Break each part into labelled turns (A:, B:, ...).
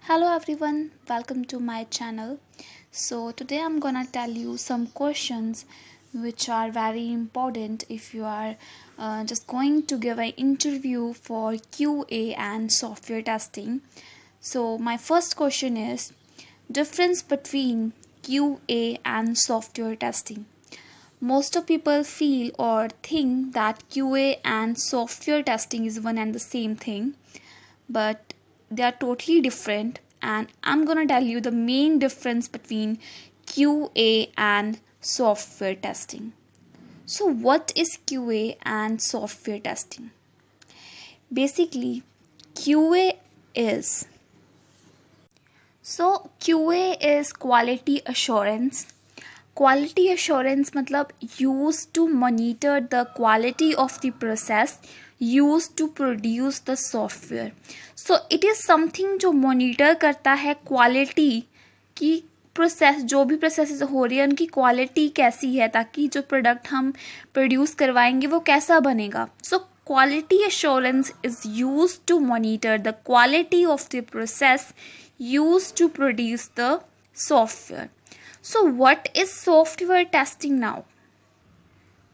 A: Hello everyone, welcome to my channel. So today I'm gonna tell you some questions which are very important if you are just going to give an interview for QA and software testing. So my first question is difference between QA and software testing. Most of people feel or think that QA and software testing is one and the same thing, but they are totally different, and I'm going to tell you the main difference between QA and software testing. So what is QA and software testing? Basically, QA is QA is quality assurance. Quality assurance मतलब used to monitor the quality of the process used to produce the software. So it is something जो monitor करता है quality की process, जो भी process हो रही है उनकी क्वालिटी कैसी है, ताकि जो प्रोडक्ट हम प्रोड्यूस करवाएंगे वो कैसा बनेगा. So quality assurance is used to monitor the quality of the process used to produce the software. So what is software testing now?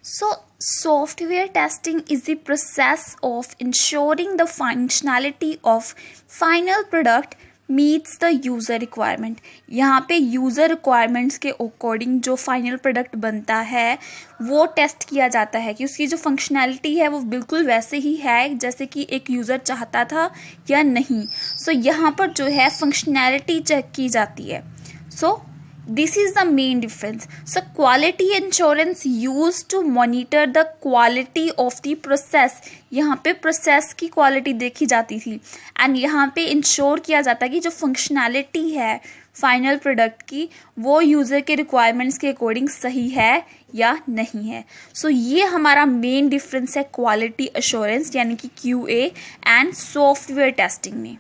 A: So software testing is the process of ensuring the functionality of final product meets the user requirement. यहाँ पे user requirements के according जो final product बनता है वो test किया जाता है कि उसकी जो functionality है वो बिल्कुल वैसे ही है जैसे कि एक user चाहता था या नहीं. So यहाँ पर जो है functionality चेक की जाती है. So this is the main difference. So quality assurance used to monitor the quality of the process. यहाँ पे प्रोसेस की क्वालिटी देखी जाती थी एंड यहाँ पे इंश्योर किया जाता है कि जो फंक्शनैलिटी है फाइनल प्रोडक्ट की वो यूज़र के रिक्वायरमेंट्स के अकॉर्डिंग सही है या नहीं है. सो ये हमारा मेन डिफरेंस है क्वालिटी अश्योरेंस यानी कि QA एंड सॉफ्टवेयर टेस्टिंग में.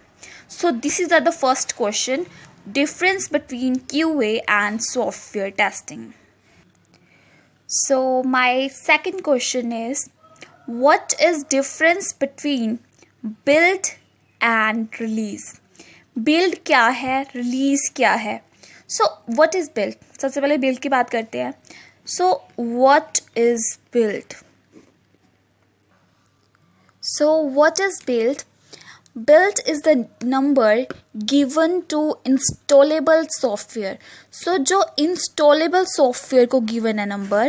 A: सो this is the first question, difference between QA and software testing. So my second question is, what is difference between build and release? Build क्या है, release क्या है? So what is build? सबसे पहले build की बात करते हैं. So what is build? So what is build? Build is the number given to installable software. So जो installable software को given है number,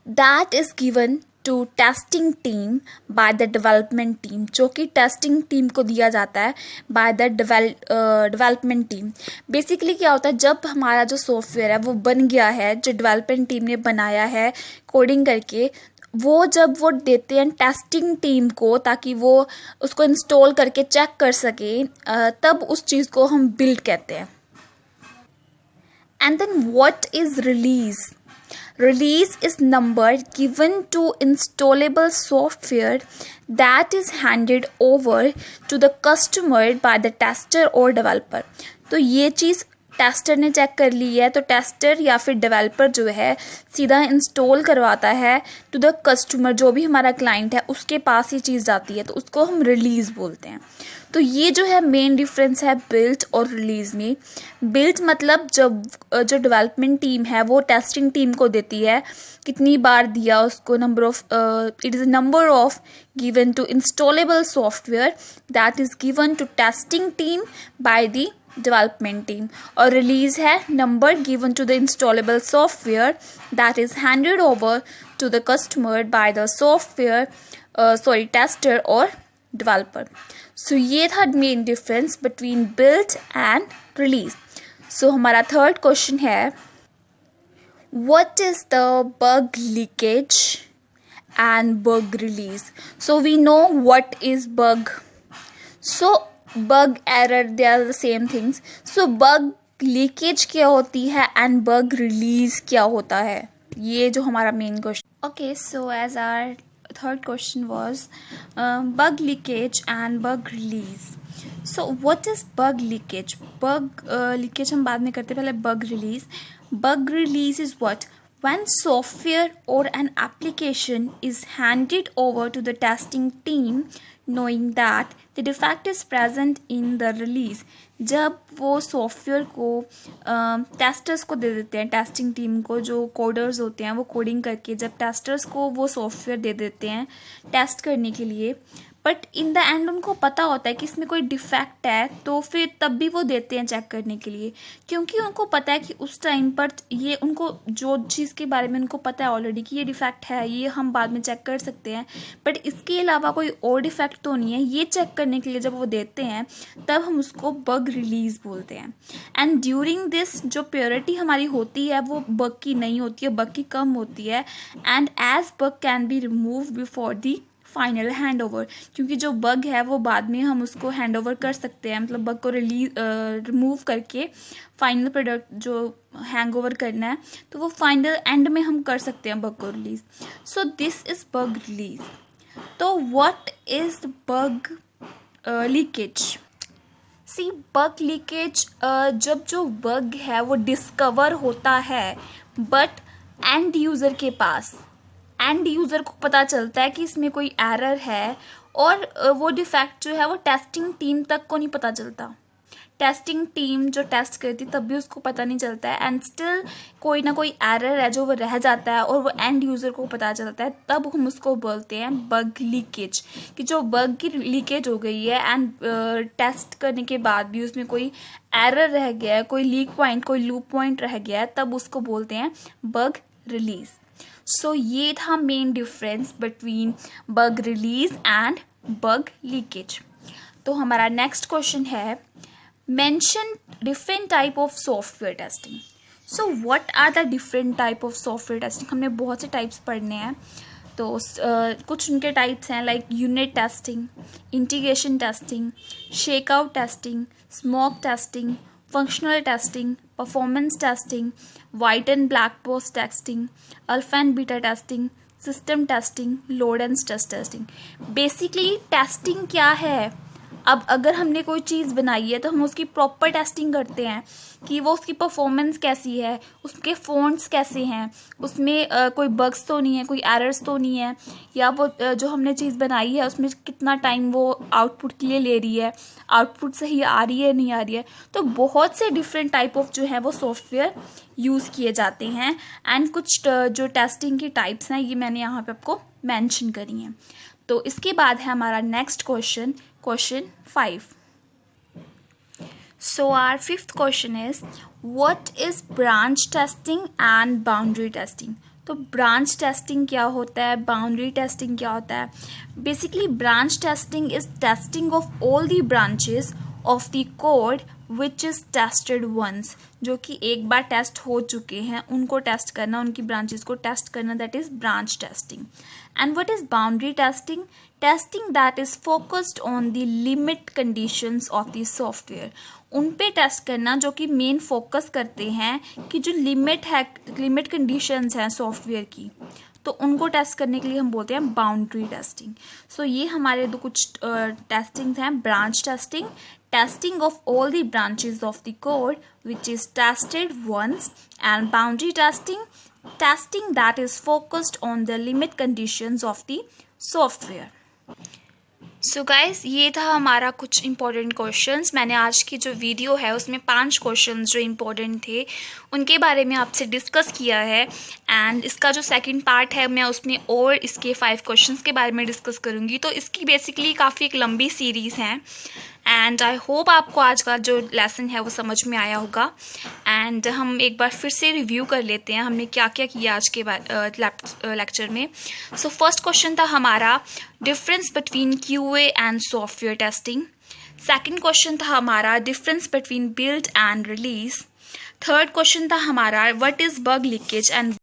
A: that is given to testing team by the development team, जो कि testing team को दिया जाता है by the development team. Basically क्या होता है, जब हमारा जो software है वो बन गया है, जो development team ने बनाया है कोडिंग करके, वो जब वो देते हैं टेस्टिंग टीम को ताकि वो उसको इंस्टॉल करके चेक कर सके, तब उस चीज़ को हम बिल्ड कहते हैं. And then what is release? Release is number given to installable software that is handed over to the customer by the tester और डेवलपर. तो ये चीज़ टेस्टर ने चेक कर ली है तो टेस्टर या फिर डेवलपर जो है सीधा इंस्टॉल करवाता है टू द कस्टमर, जो भी हमारा क्लाइंट है उसके पास ये चीज़ जाती है, तो उसको हम रिलीज़ बोलते हैं. तो ये जो है मेन डिफरेंस है बिल्ड और रिलीज़ में. बिल्ड मतलब जब जो डेवलपमेंट टीम है वो टेस्टिंग टीम को देती है, कितनी बार दिया उसको, number of it is number of given to installable software that is given to testing team by the development team. और release है number given to the installable software that is handed over to the customer by the tester or developer. So ये था main difference between build and release. So हमारा third question है, what is the bug leakage and bug release? So we know what is bug. So bug error, they are the same things. So bug leakage क्या होती है and bug release क्या होता है, ये जो हमारा main question. Okay, so as our third question was bug leakage and bug release. So what is bug leakage? Bug leakage हम बाद में करते, पहले bug release. Bug release is what? When software or an application is handed over to the testing team, knowing that the defect is present in the release, जब वो software को testers को दे देते हैं, टेस्टिंग टीम को, जो coders होते हैं वो कोडिंग करके जब टेस्टर्स को वो सॉफ्टवेयर दे देते हैं टेस्ट करने के लिए, बट इन द एंड उनको पता होता है कि इसमें कोई डिफेक्ट है, तो फिर तब भी वो देते हैं चेक करने के लिए, क्योंकि उनको पता है कि उस टाइम पर ये उनको जो चीज़ के बारे में उनको पता है ऑलरेडी कि ये डिफेक्ट है, ये हम बाद में चेक कर सकते हैं, बट इसके अलावा कोई और डिफेक्ट तो नहीं है, ये चेक करने के लिए जब वो देते हैं तब हम उसको बग रिलीज बोलते हैं. एंड ड्यूरिंग दिस जो प्योरिटी हमारी होती है वो बग की नहीं होती है, बग की कम होती है. And as bug can be remove before the final hand over, क्योंकि जो बग है वो बाद में हम उसको हैंड ओवर कर सकते हैं, मतलब बग को रिमूव करके फाइनल प्रोडक्ट जो हैंग ओवर करना है तो वो फाइनल एंड में हम कर सकते हैं बग को release. So this is bug release. तो what is bug leakage? See, bug leakage जब जो बग है वो डिस्कवर होता है बट एंड यूज़र के पास, एंड यूज़र को पता चलता है कि इसमें कोई एरर है, और वो डिफेक्ट जो है वो टेस्टिंग टीम तक को नहीं पता चलता. टेस्टिंग टीम जो टेस्ट करती तब भी उसको पता नहीं चलता है, एंड स्टिल कोई ना कोई एरर है जो वो रह जाता है और वो एंड यूज़र को पता चलता है, तब हम उसको बोलते हैं बग लीकेज, कि जो बग की लीकेज हो गई है एंड टेस्ट करने के बाद भी उसमें कोई एरर रह गया है, कोई लीक पॉइंट, कोई लूप पॉइंट रह गया है, तब उसको बोलते हैं बग रिलीज. सो ये था main difference between bug release and bug leakage. तो हमारा नेक्स्ट क्वेश्चन है, mention different type of software testing. So what are the different type of software testing? हमने बहुत से टाइप्स पढ़ने हैं, तो कुछ उनके टाइप्स हैं like unit testing, integration testing, shakeout testing, smoke testing, functional testing, performance testing, white and black box testing, alpha and beta testing, system testing, load and stress testing. Basically testing क्या है? अब अगर हमने कोई चीज़ बनाई है तो हम उसकी प्रॉपर टेस्टिंग करते हैं कि वो उसकी परफॉर्मेंस कैसी है, उसके फ़ॉन्ट्स कैसे हैं, उसमें कोई बग्स तो नहीं है, कोई एरर्स तो नहीं है, या वो जो हमने चीज़ बनाई है उसमें कितना टाइम वो आउटपुट के लिए ले रही है, आउटपुट सही आ रही है नहीं आ रही है. तो बहुत से डिफरेंट टाइप ऑफ जो है वो सॉफ्टवेयर यूज़ किए जाते हैं, एंड कुछ जो टेस्टिंग की टाइप्स हैं ये मैंने यहाँ पे आपको मेंशन करी हैं. तो इसके बाद है हमारा next question, question 5. So our fifth question is, what is branch testing and boundary testing? तो ब्रांच टेस्टिंग क्या होता है, बाउंड्री टेस्टिंग क्या होता है? Basically branch testing is testing of all the branches of the code which is tested once, जो कि एक बार टेस्ट हो चुके हैं उनको टेस्ट करना, उनकी ब्रांचेस को टेस्ट करना, that is branch testing. And what is boundary testing? Testing that is focused on the limit conditions of the software. उन पे टेस्ट करना जो कि मेन फोकस करते हैं कि जो लिमिट है, लिमिट कंडीशंस हैं सॉफ्टवेयर की, तो उनको टेस्ट करने के लिए हम बोलते हैं बाउंड्री टेस्टिंग. सो ये हमारे दो कुछ टेस्टिंग्स हैं, branch testing, testing of all the branches of the code which is tested once, and boundary testing, testing that is focused on the limit conditions of the software. So guys ये था हमारा कुछ important questions. मैंने आज की जो video है उसमें 5 क्वेश्चंस जो इम्पोर्टेंट थे उनके बारे में आपसे डिस्कस किया है, एंड इसका जो सेकंड पार्ट है मैं उसमें और इसके 5 क्वेश्चंस के बारे में डिस्कस करूँगी. तो इसकी बेसिकली काफ़ी एक लंबी सीरीज़ है, एंड आई होप आपको आज का जो लेसन है वो समझ में आया होगा. एंड हम एक बार फिर से रिव्यू कर लेते हैं हमने क्या क्या किया आज के लेक्चर में. सो फर्स्ट क्वेश्चन था हमारा difference between QA and software testing. Second question था हमारा difference between build and release. Third question था हमारा what is bug leakage and